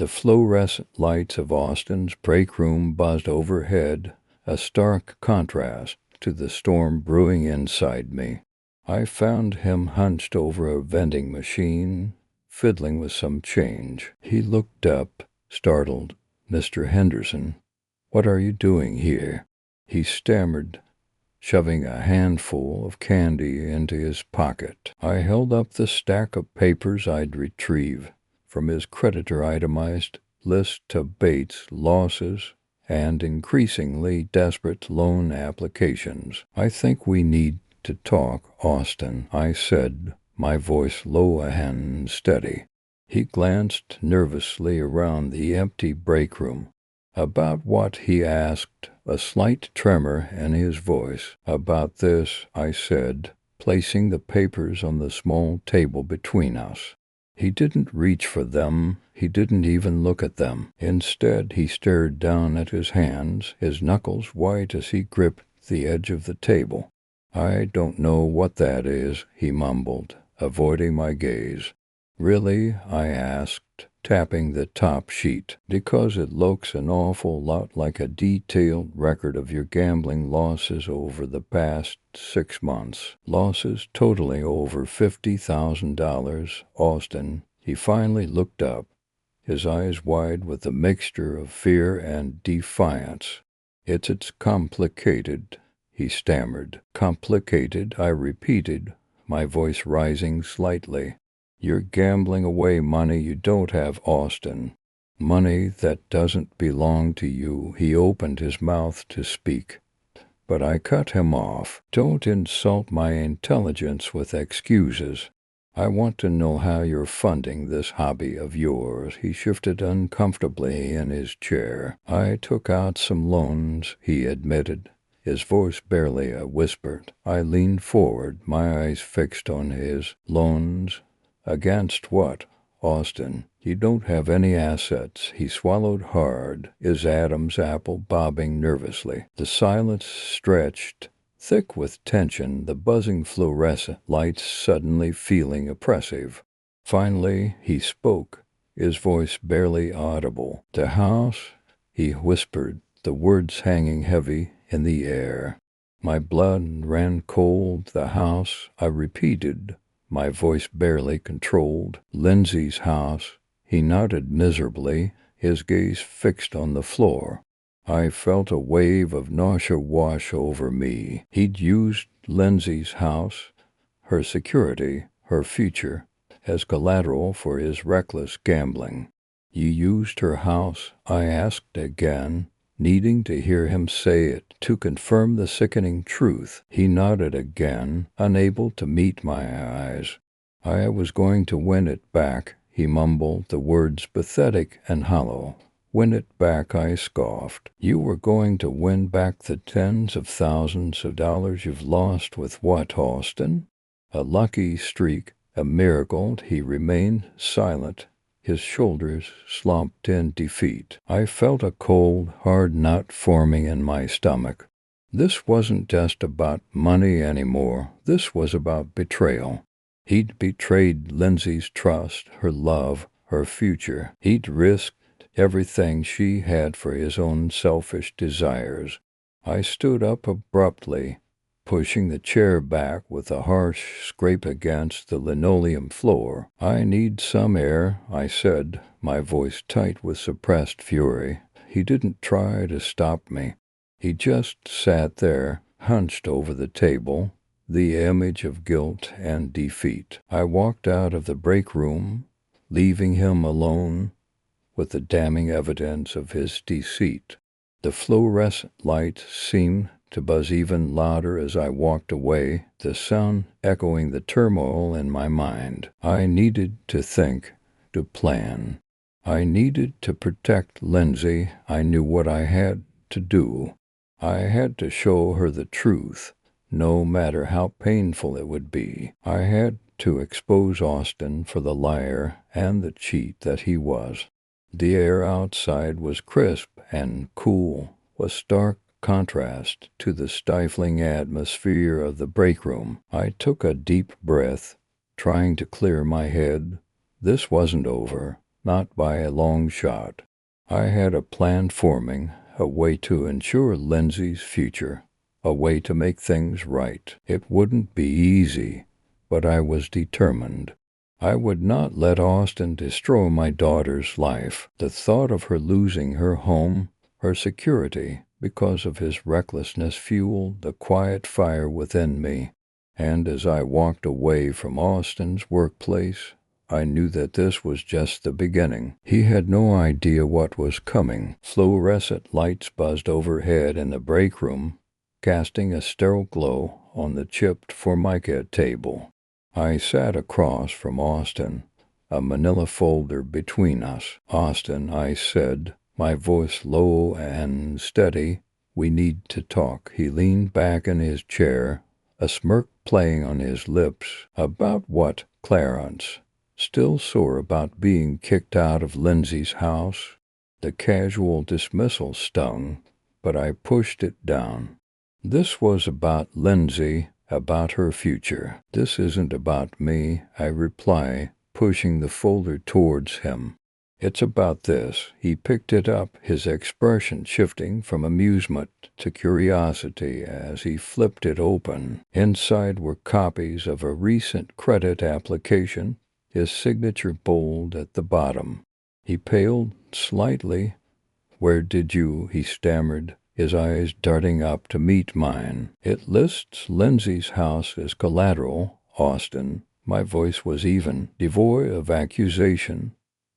The fluorescent lights of Austin's break room buzzed overhead, a stark contrast to the storm brewing inside me. I found him hunched over a vending machine, fiddling with some change. He looked up, startled. "Mr. Henderson, what are you doing here?" he stammered, shoving a handful of candy into his pocket. I held up the stack of papers I'd retrieved from his creditor-itemized list of Bates losses and increasingly desperate loan applications. "I think we need to talk, Austin," I said, my voice low and steady. He glanced nervously around the empty break room. "About what?" he asked, a slight tremor in his voice. "About this," I said, placing the papers on the small table between us. He didn't reach for them. He didn't even look at them. Instead, he stared down at his hands, his knuckles white as he gripped the edge of the table. "I don't know what that is," he mumbled, avoiding my gaze. "Really?" I asked, tapping the top sheet. "Because it looks an awful lot like a detailed record of your gambling losses over the past 6 months. Losses totaling over $50,000, Austin." He finally looked up, his eyes wide with a mixture of fear and defiance. It's complicated," he stammered. "Complicated," I repeated, my voice rising slightly. "You're gambling away money you don't have, Austin. Money that doesn't belong to you." He opened his mouth to speak, but I cut him off. "Don't insult my intelligence with excuses. I want to know how you're funding this hobby of yours." He shifted uncomfortably in his chair. "I took out some loans," he admitted, his voice barely a whisper. I leaned forward, my eyes fixed on his. "Loans? Against what, Austin? You don't have any assets." He swallowed hard, his Adam's apple bobbing nervously. The silence stretched, thick with tension, the buzzing fluorescent lights suddenly feeling oppressive. Finally, he spoke, his voice barely audible. "The house?" he whispered, the words hanging heavy in the air. My blood ran cold. "The house," I repeated, my voice barely controlled. "Lindsay's house." He nodded miserably, his gaze fixed on the floor. I felt a wave of nausea wash over me. He'd used Lindsay's house, her security, her future, as collateral for his reckless gambling. "You used her house?" I asked again, needing to hear him say it to confirm the sickening truth. He nodded again, unable to meet my eyes. "I was going to win it back," he mumbled, the words pathetic and hollow. "Win it back," I scoffed. "You were going to win back the tens of thousands of dollars you've lost with what, Austin?" "A lucky streak, a miracle." He remained silent, his shoulders slumped in defeat. I felt a cold, hard knot forming in my stomach. This wasn't just about money anymore. This was about betrayal. He'd betrayed Lindsay's trust, her love, her future. He'd risked everything she had for his own selfish desires. I stood up abruptly, pushing the chair back with a harsh scrape against the linoleum floor. "I need some air," I said, my voice tight with suppressed fury. He didn't try to stop me. He just sat there, hunched over the table, the image of guilt and defeat. I walked out of the break room, leaving him alone with the damning evidence of his deceit. The fluorescent light seemed to buzz even louder as I walked away, the sound echoing the turmoil in my mind. I needed to think, to plan. I needed to protect Lindsay. I knew what I had to do. I had to show her the truth, no matter how painful it would be. I had to expose Austin for the liar and the cheat that he was. The air outside was crisp and cool, a stark contrast to the stifling atmosphere of the break room. I took a deep breath, trying to clear my head. This wasn't over. not by a long shot. I had a plan forming, a way to ensure Lindsay's future, a way to make things right. It wouldn't be easy, but I was determined. I would not let Austin destroy my daughter's life. The thought of her losing her home, her security, because of his recklessness fueled the quiet fire within me. And as I walked away from Austin's workplace, I knew that this was just the beginning. He had no idea what was coming. Fluorescent lights buzzed overhead in the break room, casting a sterile glow on the chipped formica table. I sat across from Austin, a manila folder between us. "Austin," I said, my voice low and steady, "we need to talk." He leaned back in his chair, a smirk playing on his lips. "About what, Clarence?" Still sore about being kicked out of Lindsay's house? The casual dismissal stung, but I pushed it down. This was about Lindsay, about her future. "This isn't about me," I reply, pushing the folder towards him. "It's about this." He picked it up, his expression shifting from amusement to curiosity as he flipped it open. Inside were copies of a recent credit application, his signature bold at the bottom. He paled slightly. "Where did you?" he stammered, his eyes darting up to meet mine. "It lists Lindsay's house as collateral, Austin." My voice was even, devoid of accusation,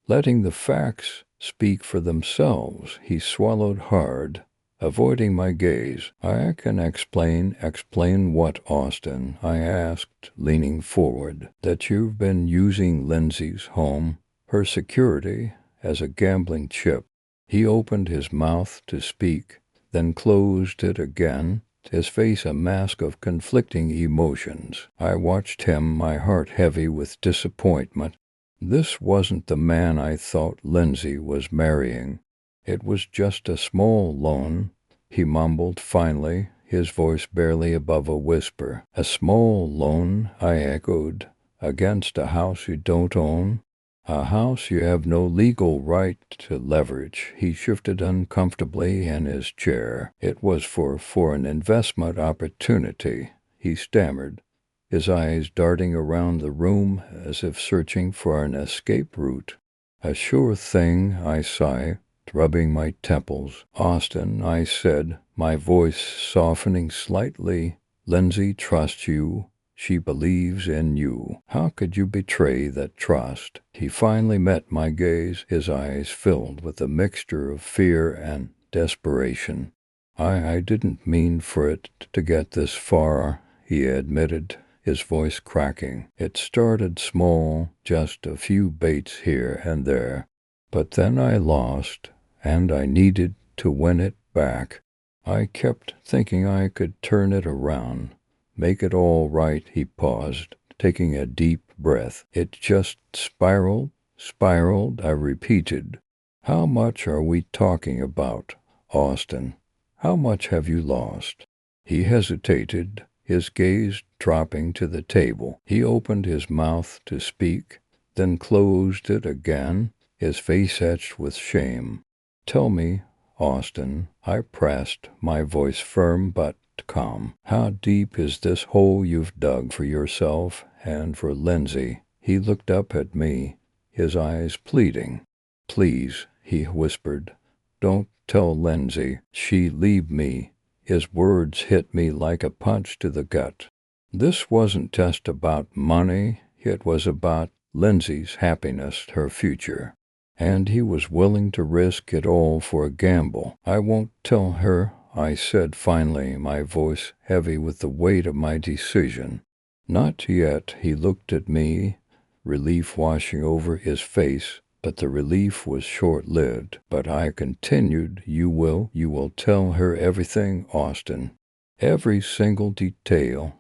letting the facts speak for themselves. He swallowed hard, avoiding my gaze. "I can explain." "Explain what, Austin?" I asked, leaning forward. "That you've been using Lindsay's home, her security, as a gambling chip." He opened his mouth to speak, then closed it again, his face a mask of conflicting emotions. I watched him, my heart heavy with disappointment. This wasn't the man I thought Lindsay was marrying. "It was just a small loan," he mumbled finally, his voice barely above a whisper. "A small loan," I echoed, "against a house you don't own? A house you have no legal right to leverage." He shifted uncomfortably in his chair. "It was for an investment opportunity," he stammered, his eyes darting around the room as if searching for an escape route. "A sure thing," I sighed, rubbing my temples. "Austin," I said, my voice softening slightly, "Lindsay trusts you. She believes in you. How could you betray that trust?" He finally met my gaze, his eyes filled with a mixture of fear and desperation. I didn't mean for it to get this far," he admitted, his voice cracking. "It started small, just a few baits here and there. But then I lost, and I needed to win it back. I kept thinking I could turn it around, make it all right." He paused, taking a deep breath. "It just spiraled, I repeated. "How much are we talking about, Austin? How much have you lost?" He hesitated, his gaze dropping to the table. He opened his mouth to speak, then closed it again, his face etched with shame. "Tell me, Austin," I pressed, my voice firm but calm. "How deep is this hole you've dug for yourself and for Lindsay?" He looked up at me, his eyes pleading. "Please," he whispered, "don't tell Lindsay. She leave me." His words hit me like a punch to the gut. This wasn't just about money, it was about Lindsay's happiness, her future. And he was willing to risk it all for a gamble. "I won't tell her," I said finally, my voice heavy with the weight of my decision. "Not yet." He looked at me, relief washing over his face, but the relief was short-lived. But I continued, You will tell her everything, Austin. Every single detail."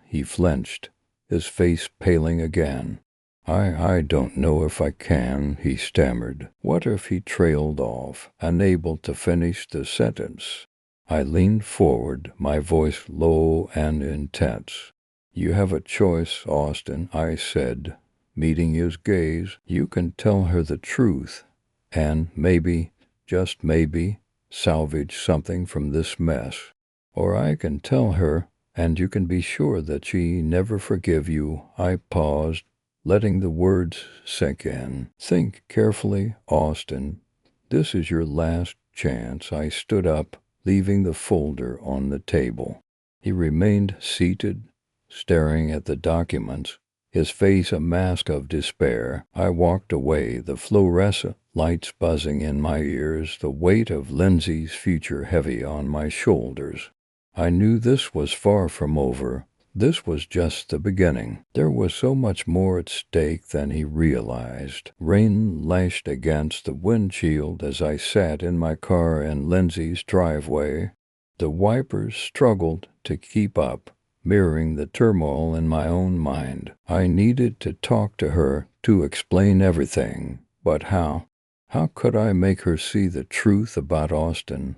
He flinched, his face paling again. I don't know if I can," he stammered. What if he trailed off, unable to finish the sentence? I leaned forward, my voice low and intense. "You have a choice, Austin," I said. meeting his gaze. You can tell her the truth and maybe, just maybe, salvage something from this mess. Or I can tell her, and you can be sure that she never forgive you." I paused, letting the words sink in. "Think carefully, Austin. This is your last chance." I stood up, leaving the folder on the table. He remained seated, staring at the documents, his face a mask of despair. I walked away, the fluorescent lights buzzing in my ears, the weight of Lindsay's future heavy on my shoulders. I knew this was far from over. This was just the beginning. There was so much more at stake than he realized. Rain lashed against the windshield as I sat in my car in Lindsay's driveway. The wipers struggled to keep up, mirroring the turmoil in my own mind. I needed to talk to her, to explain everything. But how? How could I make her see the truth about Austin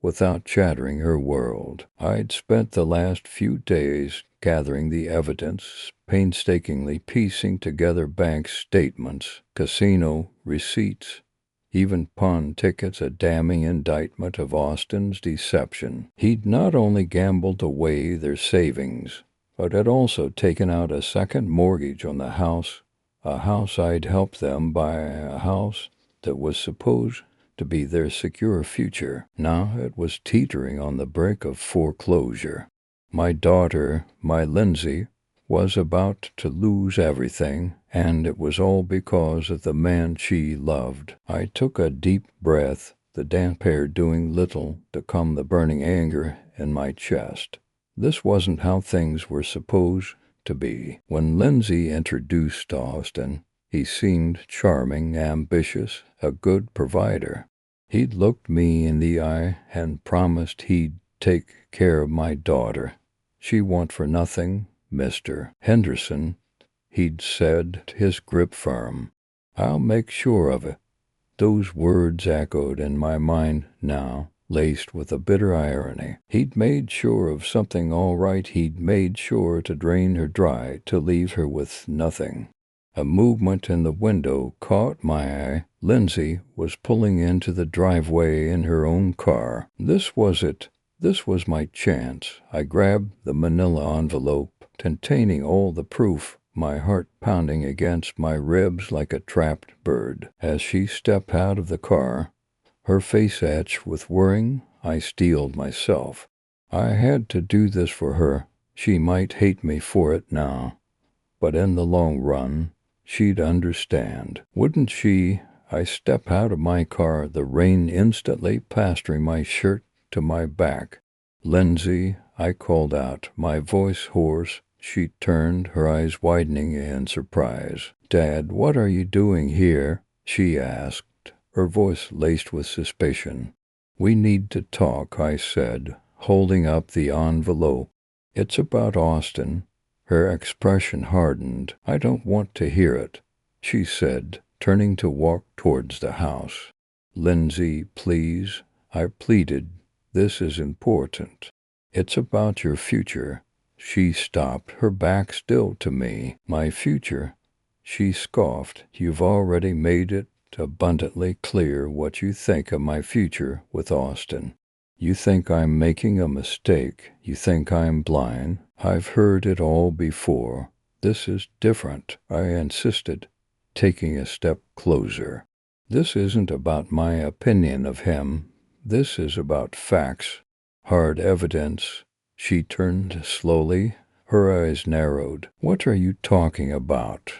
without shattering her world? I'd spent the last few days gathering the evidence, painstakingly piecing together bank statements, casino receipts, even pawn tickets, a damning indictment of Austin's deception. He'd not only gambled away their savings, but had also taken out a second mortgage on the house, a house I'd helped them buy, a house that was supposed to be their secure future. Now it was teetering on the brink of foreclosure. My daughter, my Lindsay, was about to lose everything, and it was all because of the man she loved. I took a deep breath, the damp air doing little to calm the burning anger in my chest. This wasn't how things were supposed to be. When Lindsay introduced Austin, he seemed charming, ambitious, a good provider. He'd looked me in the eye and promised he'd take care of my daughter. "She want for nothing, Mr. Henderson," he'd said, his grip firm. "I'll make sure of it." Those words echoed in my mind now, laced with a bitter irony. He'd made sure of something all right. He'd made sure to drain her dry, to leave her with nothing. A movement in the window caught my eye. Lindsay was pulling into the driveway in her own car. This was it. This was my chance. I grabbed the manila envelope containing all the proof, my heart pounding against my ribs like a trapped bird. As she stepped out of the car, her face etched with worrying, I steeled myself. I had to do this for her. She might hate me for it now, but in the long run, she'd understand. Wouldn't she? I stepped out of my car, the rain instantly plastering my shirt to my back. "Lindsay," I called out, my voice hoarse. She turned, her eyes widening in surprise. "Dad, what are you doing here?" she asked, her voice laced with suspicion. "We need to talk," I said, holding up the envelope. "It's about Austin." Her expression hardened. "I don't want to hear it," she said, turning to walk towards the house. "Lindsay, please," I pleaded. "This is important. It's about your future." She stopped, her back still to me. "My future?" she scoffed. "You've already made it abundantly clear what you think of my future with Austin. You think I'm making a mistake. You think I'm blind. I've heard it all before. This is different," I insisted, taking a step closer. "This isn't about my opinion of him. This is about facts, hard evidence." She turned slowly, her eyes narrowed. "What are you talking about?"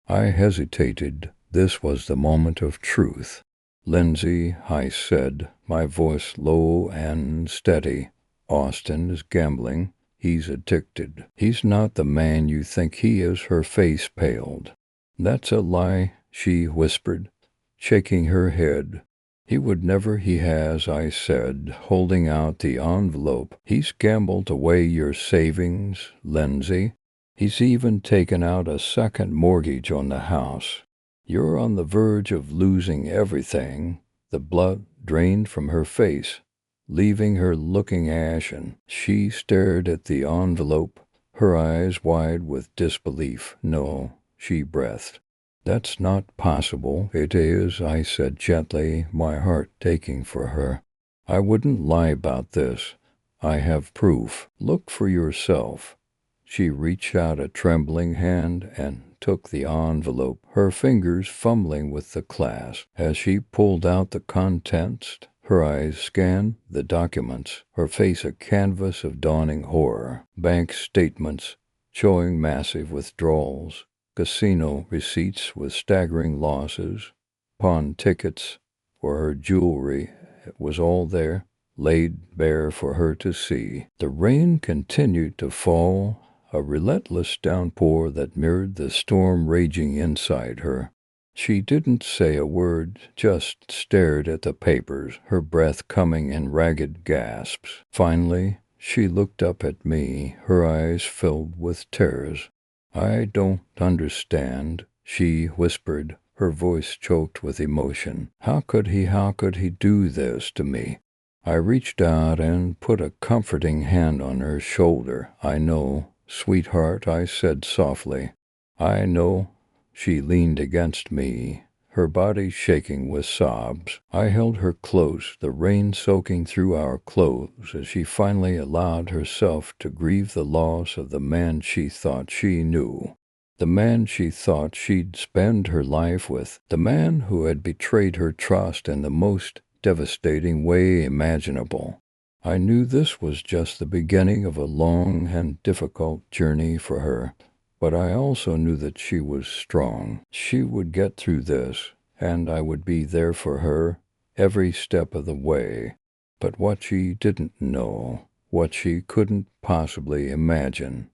I hesitated. This was the moment of truth. "Lindsay," I said, my voice low and steady, "Austin is gambling. He's addicted. He's not the man you think he is." Her face paled. "That's a lie," she whispered, shaking her head. "He would never." "He has," I said, holding out the envelope. "He's gambled away your savings, Lindsay. He's even taken out a second mortgage on the house. You're on the verge of losing everything." The blood drained from her face, leaving her looking ashen. She stared at the envelope, her eyes wide with disbelief. "No," she breathed. That's not possible. It is, I said gently, my heart aching for her. I wouldn't lie about this. I have proof. Look for yourself. She reached out a trembling hand and took the envelope, her fingers fumbling with the clasp. As she pulled out the contents, her eyes scanned the documents, her face a canvas of dawning horror. Bank statements showing massive withdrawals, casino receipts with staggering losses, pawn tickets for her jewelry. It was all there, laid bare for her to see. The rain continued to fall, a relentless downpour that mirrored the storm raging inside her. She didn't say a word, just stared at the papers, her breath coming in ragged gasps. Finally, she looked up at me, her eyes filled with tears. I don't understand, she whispered, her voice choked with emotion. How could he do this to me? I reached out and put a comforting hand on her shoulder. I know, sweetheart, I said softly. I know. She leaned against me, her body shaking with sobs. I held her close, the rain soaking through our clothes as she finally allowed herself to grieve the loss of the man she thought she knew. The man she thought she'd spend her life with. The man who had betrayed her trust in the most devastating way imaginable. I knew this was just the beginning of a long and difficult journey for her. But I also knew that she was strong. She would get through this, and I would be there for her every step of the way. But what she didn't know, what she couldn't possibly imagine,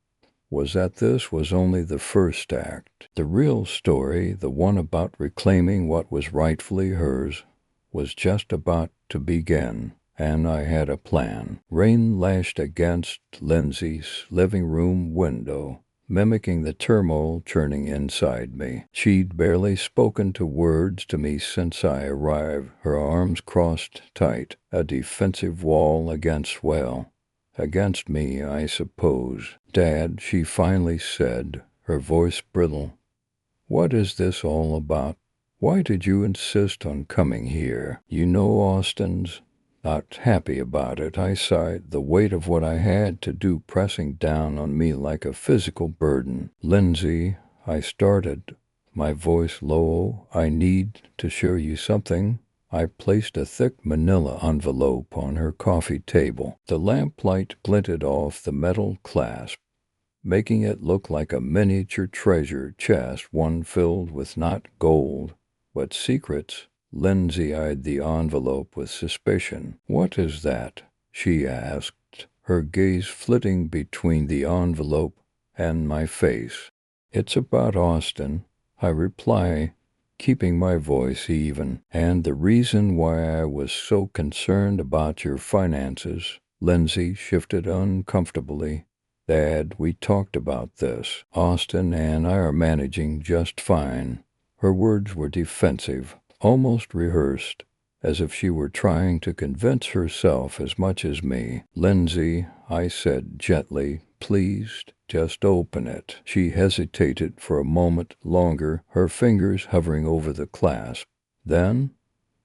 was that this was only the first act. The real story, the one about reclaiming what was rightfully hers, was just about to begin. And I had a plan. Rain lashed against Lindsay's living room window, mimicking the turmoil churning inside me. She'd barely spoken words to me since I arrived, her arms crossed tight, a defensive wall against me, I suppose. Dad, she finally said, her voice brittle, what is this all about? Why did you insist on coming here? You know Austin's not happy about it, I sighed, the weight of what I had to do pressing down on me like a physical burden. Lindsay, I started, my voice low, I need to show you something. I placed a thick manila envelope on her coffee table. The lamplight glinted off the metal clasp, making it look like a miniature treasure chest, one filled with not gold, but secrets. Lindsay eyed the envelope with suspicion. What is that? She asked, her gaze flitting between the envelope and my face. It's about Austin, I reply, keeping my voice even, and the reason why I was so concerned about your finances. Lindsay shifted uncomfortably. Dad, we talked about this. Austin and I are managing just fine. Her words were defensive, almost rehearsed, as if she were trying to convince herself as much as me. Lindsay, I said gently, please, just open it. She hesitated for a moment longer, her fingers hovering over the clasp. Then,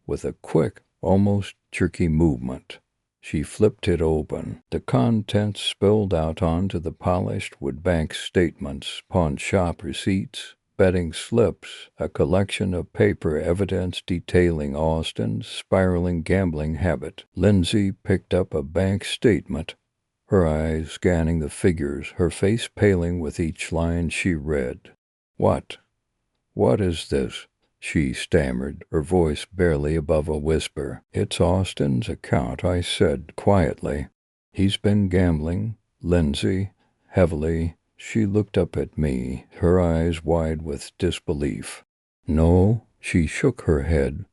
with a quick, almost jerky movement, she flipped it open. The contents spilled out onto the polished wood bank statements, pawn shop receipts, betting slips, a collection of paper evidence detailing Austin's spiraling gambling habit. Lindsay picked up a bank statement, her eyes scanning the figures, her face paling with each line she read. What is this? She stammered, her voice barely above a whisper. It's Austin's account, I said quietly. He's been gambling, Lindsay, heavily. She looked up at me, her eyes wide with disbelief. No, she shook her head.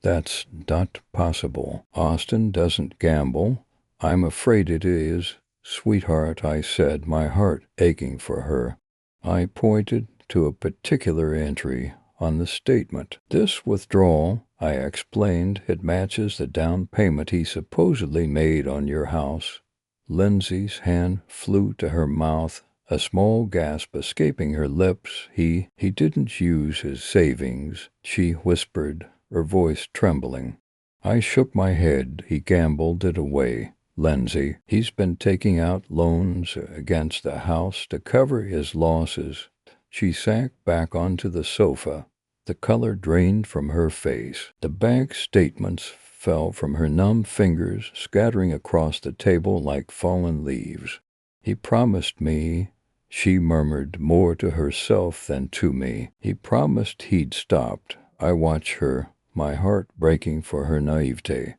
That's not possible. Austin doesn't gamble. I'm afraid it is. Sweetheart, I said, my heart aching for her. I pointed to a particular entry on the statement. This withdrawal, I explained, it matches the down payment he supposedly made on your house. Lindsay's hand flew to her mouth, a small gasp escaping her lips. He didn't use his savings, she whispered, her voice trembling. I shook my head. He gambled it away. Lindsay, he's been taking out loans against the house to cover his losses. She sank back onto the sofa. The color drained from her face. The bank statements fell from her numb fingers, scattering across the table like fallen leaves. He promised me, she murmured more to herself than to me. He promised he'd stopped. I watched her, my heart breaking for her naivete,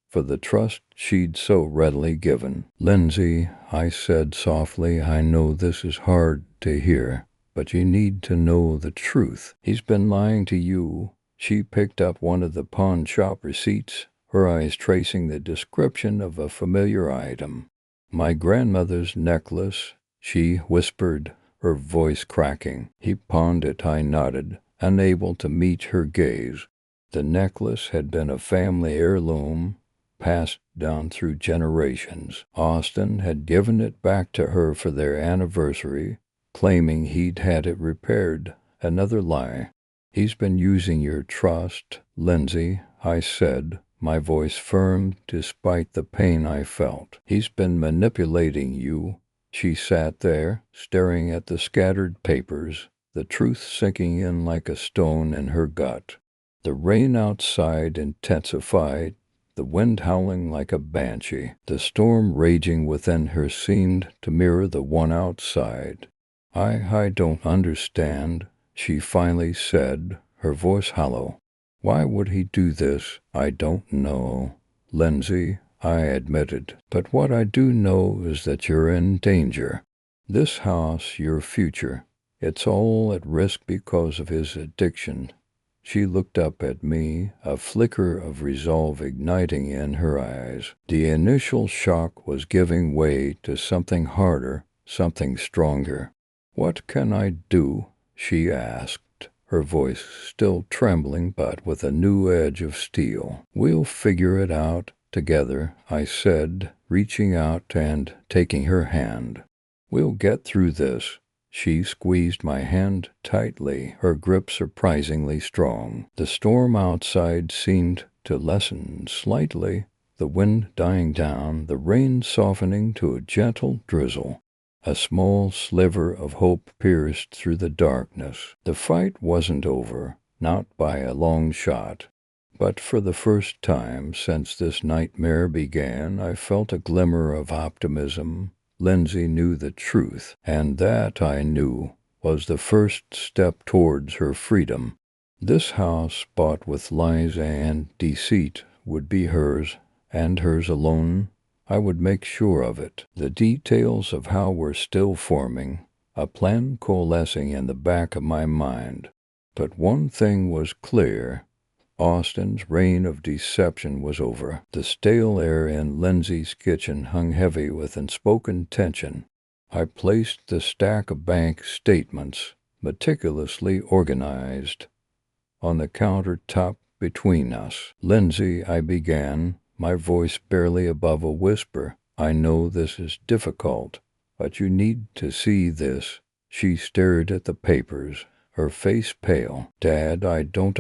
for the trust she'd so readily given. Lindsay, I said softly, I know this is hard to hear, but you need to know the truth. He's been lying to you. She picked up one of the pawn shop receipts, her eyes tracing the description of a familiar item. My grandmother's necklace, she whispered, her voice cracking. He pawned it, I nodded, unable to meet her gaze. The necklace had been a family heirloom, passed down through generations. Austin had given it back to her for their anniversary, claiming he'd had it repaired. Another lie. He's been using your trust, Lindsay, I said, my voice firm despite the pain I felt. He's been manipulating you. She sat there, staring at the scattered papers, the truth sinking in like a stone in her gut. The rain outside intensified, the wind howling like a banshee. The storm raging within her seemed to mirror the one outside. I don't understand, she finally said, her voice hollow. Why would he do this? I don't know, Lindsay, I admitted. But what I do know is that you're in danger. This house, your future, it's all at risk because of his addiction. She looked up at me, a flicker of resolve igniting in her eyes. The initial shock was giving way to something harder, something stronger. What can I do? She asked, her voice still trembling but with a new edge of steel. We'll figure it out together, I said, reaching out and taking her hand. We'll get through this. She squeezed my hand tightly, her grip surprisingly strong. The storm outside seemed to lessen slightly, the wind dying down, the rain softening to a gentle drizzle. A small sliver of hope pierced through the darkness. The fight wasn't over, not by a long shot. But for the first time since this nightmare began, I felt a glimmer of optimism. Lindsay knew the truth, and that, I knew, was the first step towards her freedom. This house, bought with lies and deceit, would be hers, and hers alone. I would make sure of it. The details of how were still forming, a plan coalescing in the back of my mind. But one thing was clear. Austin's reign of deception was over. The stale air in Lindsay's kitchen hung heavy with unspoken tension. I placed the stack of bank statements, meticulously organized, on the countertop between us. Lindsay, I began, my voice barely above a whisper. I know this is difficult, but you need to see this. She stared at the papers, her face pale. Dad, I don't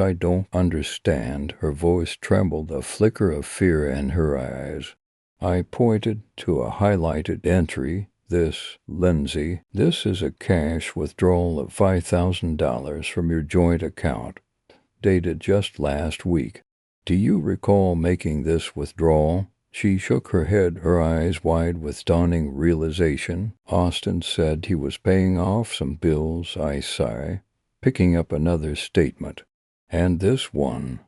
understand. Her voice trembled, a flicker of fear in her eyes. I pointed to a highlighted entry. This, Lindsay, this is a cash withdrawal of $5,000 from your joint account, dated just last week. Do you recall making this withdrawal? She shook her head, her eyes wide with dawning realization. Austin said he was paying off some bills, I sigh, picking up another statement. And this one,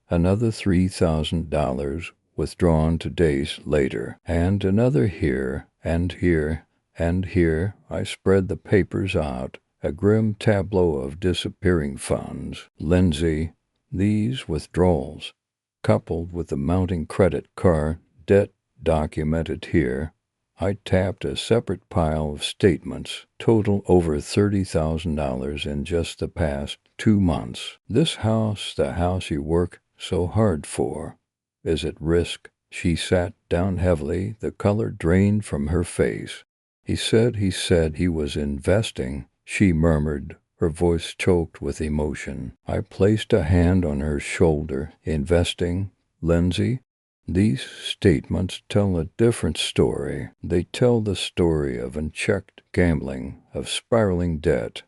another $3,000 withdrawn 2 days later, and another here, and here, and here. I spread the papers out, a grim tableau of disappearing funds. Lindsay, these withdrawals, coupled with the mounting credit card debt documented here, I tapped a separate pile of statements, total over $30,000 in just the past 2 months. This house, the house you work so hard for, is at risk. She sat down heavily, the color drained from her face. He said he was investing, she murmured, her voice choked with emotion. I placed a hand on her shoulder. Investing, Lindsay? These statements tell a different story. They tell the story of unchecked gambling, of spiraling debt,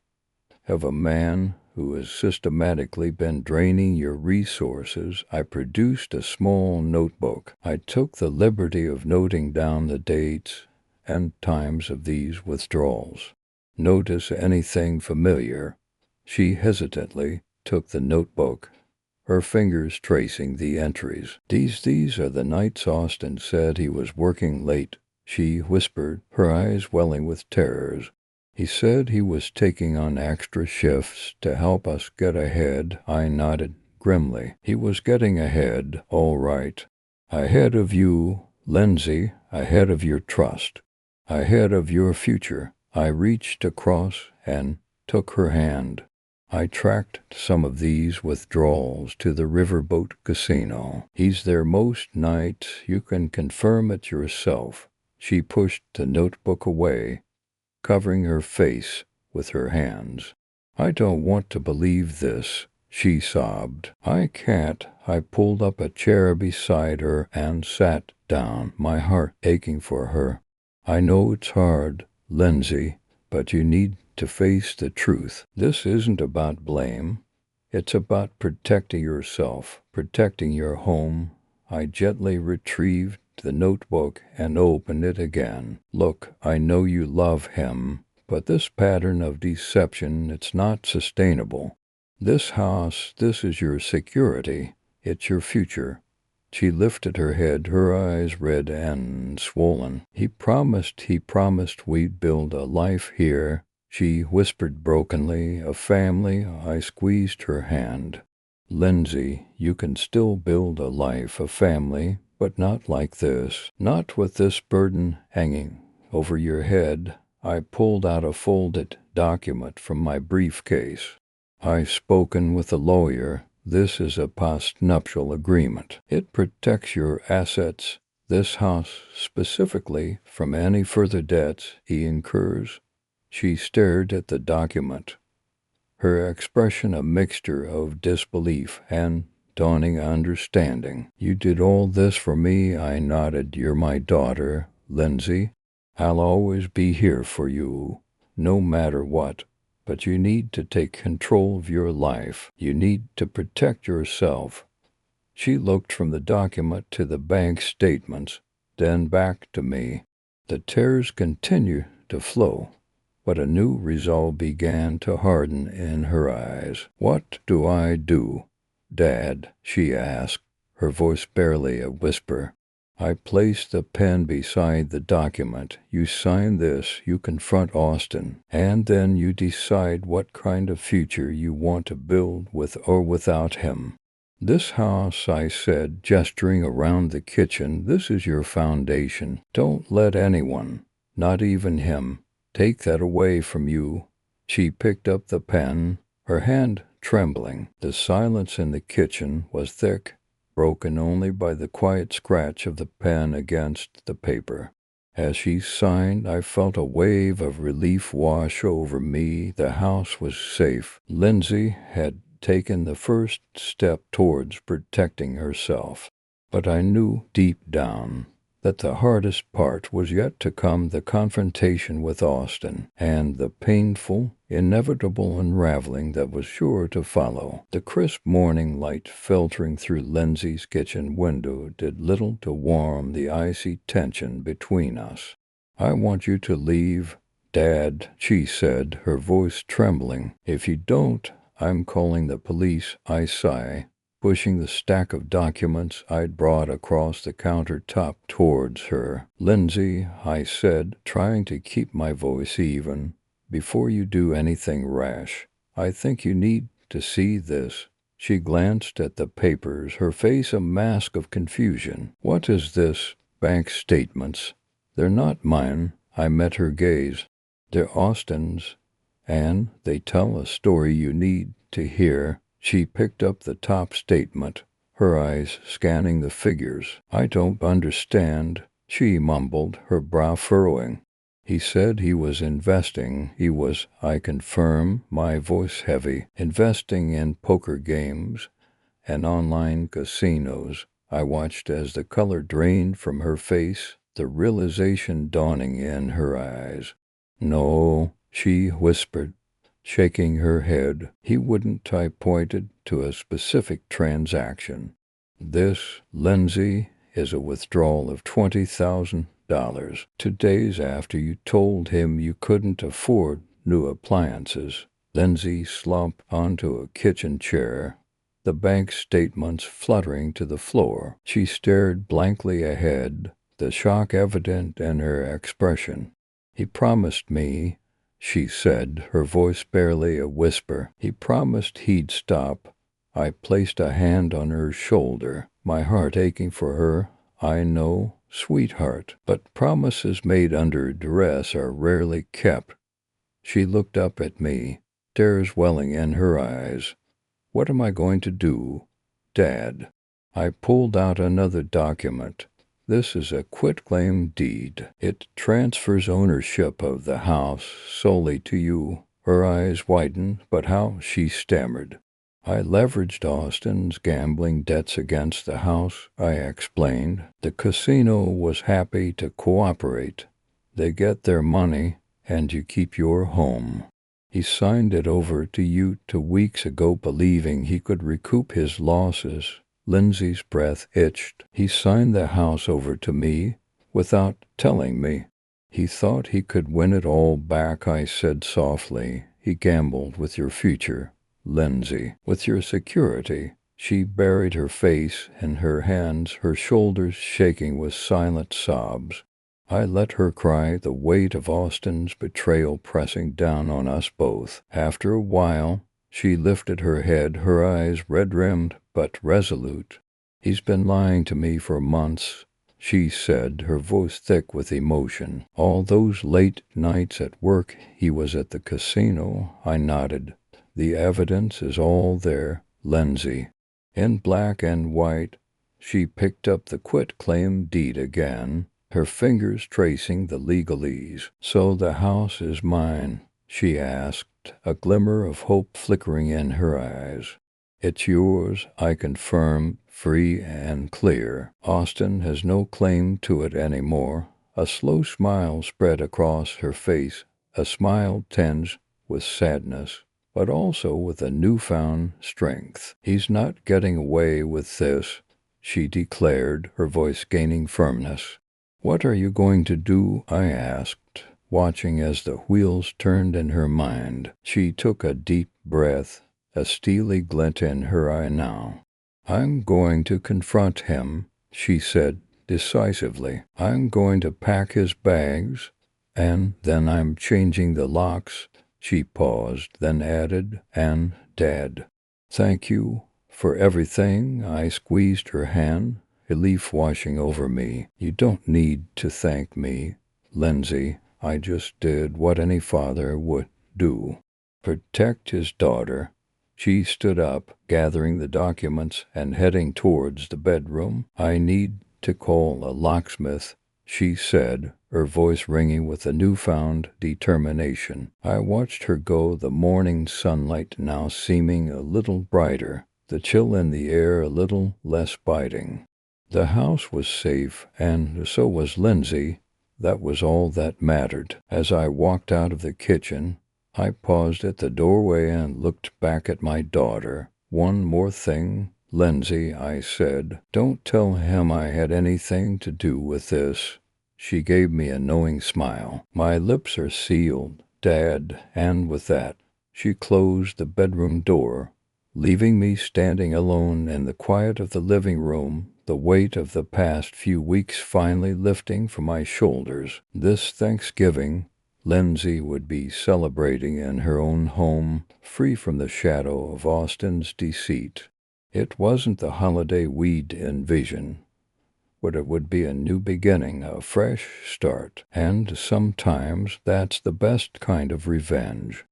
of a man who has systematically been draining your resources. I produced a small notebook. I took the liberty of noting down the dates and times of these withdrawals. Notice anything familiar? She hesitantly took the notebook, her fingers tracing the entries. These are the nights Austin said he was working late, she whispered, her eyes welling with terrors. He said he was taking on extra shifts to help us get ahead. I nodded grimly. He was getting ahead, all right. Ahead of you, Lindsay, ahead of your trust, ahead of your future. I reached across and took her hand. I tracked some of these withdrawals to the Riverboat Casino. He's there most nights. You can confirm it yourself. She pushed the notebook away, covering her face with her hands. I don't want to believe this, she sobbed. I can't. I pulled up a chair beside her and sat down, my heart aching for her. I know it's hard, Lindsay, but you need to face the truth. This isn't about blame. It's about protecting yourself, protecting your home. I gently retrieved the notebook and opened it again. Look, I know you love him, but this pattern of deception, it's not sustainable. This house, this is your security. It's your future. She lifted her head, her eyes red and swollen. He promised we'd build a life here, she whispered brokenly, a family. I squeezed her hand. Lindsay, you can still build a life, a family, but not like this, not with this burden hanging over your head. I pulled out a folded document from my briefcase. I've spoken with a lawyer. This is a postnuptial agreement. It protects your assets, this house specifically, from any further debts he incurs. She stared at the document, her expression a mixture of disbelief and dawning understanding. You did all this for me, I nodded. You're my daughter, Lindsay. I'll always be here for you, no matter what. But you need to take control of your life. You need to protect yourself. She looked from the document to the bank statements, then back to me. The tears continued to flow, but a new resolve began to harden in her eyes. What do I do, Dad? She asked, her voice barely a whisper. I placed the pen beside the document. You sign this, you confront Austin, and then you decide what kind of future you want to build with or without him. This house, I said, gesturing around the kitchen, this is your foundation. Don't let anyone, not even him, take that away from you. She picked up the pen, her hand trembling. The silence in the kitchen was thick, broken only by the quiet scratch of the pen against the paper. As she signed, I felt a wave of relief wash over me. The house was safe. Lindsay had taken the first step towards protecting herself. But I knew deep down that the hardest part was yet to come, the confrontation with Austin, and the painful, inevitable unraveling that was sure to follow. The crisp morning light filtering through Lindsay's kitchen window did little to warm the icy tension between us. I want you to leave, Dad, she said, her voice trembling. If you don't, I'm calling the police. I sigh, pushing the stack of documents I'd brought across the countertop towards her. Lindsay, I said, trying to keep my voice even, before you do anything rash, I think you need to see this. She glanced at the papers, her face a mask of confusion. What is this? Bank statements. They're not mine. I met her gaze. They're Austin's, and they tell a story you need to hear. She picked up the top statement, her eyes scanning the figures. I don't understand, she mumbled, her brow furrowing. He said he was investing. He was, I confirm, my voice heavy, investing in poker games and online casinos. I watched as the color drained from her face, the realization dawning in her eyes. No, she whispered, shaking her head. He wouldn't. I pointed to a specific transaction. This, Lindsay, is a withdrawal of $20,000 2 days after you told him you couldn't afford new appliances. Lindsay slumped onto a kitchen chair, the bank statements fluttering to the floor. She stared blankly ahead, the shock evident in her expression. He promised me, she said, her voice barely a whisper. He promised he'd stop. I placed a hand on her shoulder, my heart aching for her. I know, sweetheart, but promises made under duress are rarely kept. She looked up at me, tears welling in her eyes. What am I going to do, Dad? I pulled out another document. This is a quitclaim deed. It transfers ownership of the house solely to you. Her eyes widened, but how? She stammered. I leveraged Austin's gambling debts against the house, I explained. The casino was happy to cooperate. They get their money, and you keep your home. He signed it over to you 2 weeks ago, believing he could recoup his losses. Lindsay's breath itched. He signed the house over to me without telling me. He thought he could win it all back, I said softly. He gambled with your future, Lindsay, with your security. She buried her face in her hands, her shoulders shaking with silent sobs. I let her cry, the weight of Austin's betrayal pressing down on us both. After a while, she lifted her head, her eyes red-rimmed but resolute. He's been lying to me for months, she said, her voice thick with emotion. All those late nights at work, he was at the casino. I nodded. The evidence is all there, Lindsay. In black and white, she picked up the quitclaim deed again, her fingers tracing the legalese. So the house is mine, she asked, a glimmer of hope flickering in her eyes. It's yours, I confirmed, free and clear. Austin has no claim to it anymore. A slow smile spread across her face, a smile tinged with sadness, but also with a newfound strength. He's not getting away with this, she declared, her voice gaining firmness. What are you going to do? I asked, watching as the wheels turned in her mind. She took a deep breath, a steely glint in her eye now. I'm going to confront him, she said decisively. I'm going to pack his bags, and then I'm changing the locks. She paused, then added, and Dad, thank you for everything. I squeezed her hand, relief washing over me. You don't need to thank me, Lindsay. I just did what any father would do. Protect his daughter. She stood up, gathering the documents and heading towards the bedroom. I need to call a locksmith, she said, her voice ringing with a newfound determination. I watched her go, the morning sunlight now seeming a little brighter, the chill in the air a little less biting. The house was safe, and so was Lindsay. That was all that mattered. As I walked out of the kitchen, I paused at the doorway and looked back at my daughter. One more thing, Lindsay, I said. Don't tell him I had anything to do with this. She gave me a knowing smile. My lips are sealed, Dad, and with that, she closed the bedroom door, leaving me standing alone in the quiet of the living room, the weight of the past few weeks finally lifting from my shoulders. This Thanksgiving, Lindsay would be celebrating in her own home, free from the shadow of Austin's deceit. It wasn't the holiday we'd envisioned, but it would be a new beginning, a fresh start, and sometimes that's the best kind of revenge.